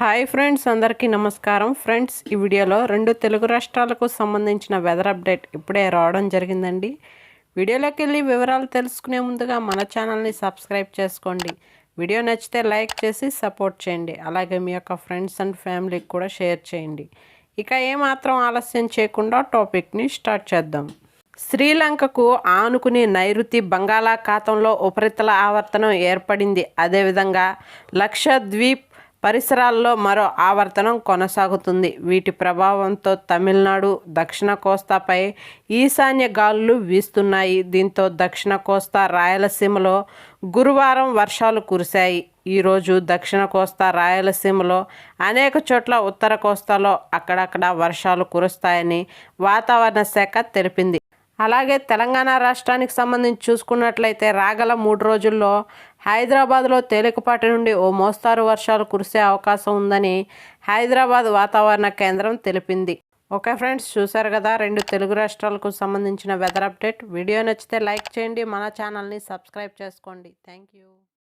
Hi friends, అందరికీ నమస్కారం. Friends, ఈ వీడియోలో రెండు తెలుగు రాష్ట్రాలకు సంబంధించిన వెదర్ అప్డేట్ ఇప్పుడే రావడం జరిగిందండి. వీడియోలోకి వెళ్ళి వివరాలు తెలుసుకునే ముందుగా మన ఛానల్ని సబ్స్క్రైబ్ చేసుకోండి. వీడియో నచ్చితే లైక్ చేసి సపోర్ట్ చేయండి. అలాగే మీ యొక్క ఫ్రెండ్స్ అండ్ ఫ్యామిలీకి కూడా షేర్ చేయండి. ఇక ఏమాత్రం ఆలస్యం చేయకుండా టాపిక్ని స్టార్ట్ చేద్దాం. శ్రీలంకకు ఆనుకుని నైరుతి బంగాళాఖాతంలో ఉపరితల ఆవర్తనం ఏర్పడింది. అదేవిధంగా లక్షద్వీప్ పరిసరాల్లో మరో ఆవర్తనం కొనసాగుతుంది. వీటి ప్రభావంతో తమిళనాడు దక్షిణ కోస్తాపై ఈశాన్య గాలులు వీస్తున్నాయి. దీంతో దక్షిణ కోస్తా రాయలసీమలో గురువారం వర్షాలు కురిశాయి. ఈరోజు దక్షిణ కోస్తా రాయలసీమలో అనేక చోట్ల ఉత్తర కోస్తాలో అక్కడక్కడ వర్షాలు కురుస్తాయని వాతావరణ శాఖ తెలిపింది. అలాగే తెలంగాణ రాష్ట్రానికి సంబంధించి చూసుకున్నట్లయితే రాగల 3 రోజుల్లో హైదరాబాద్లో తేలికపాటి నుండి ఓ మోస్తారు వర్షాలు కురిసే అవకాశం ఉందని హైదరాబాద్ వాతావరణ కేంద్రం తెలిపింది. ఓకే ఫ్రెండ్స్, చూసారు కదా రెండు తెలుగు రాష్ట్రాలకు సంబంధించిన వెదర్ అప్డేట్. వీడియో నచ్చితే లైక్ చేయండి, మన ఛానల్ని సబ్స్క్రైబ్ చేసుకోండి. Thank you.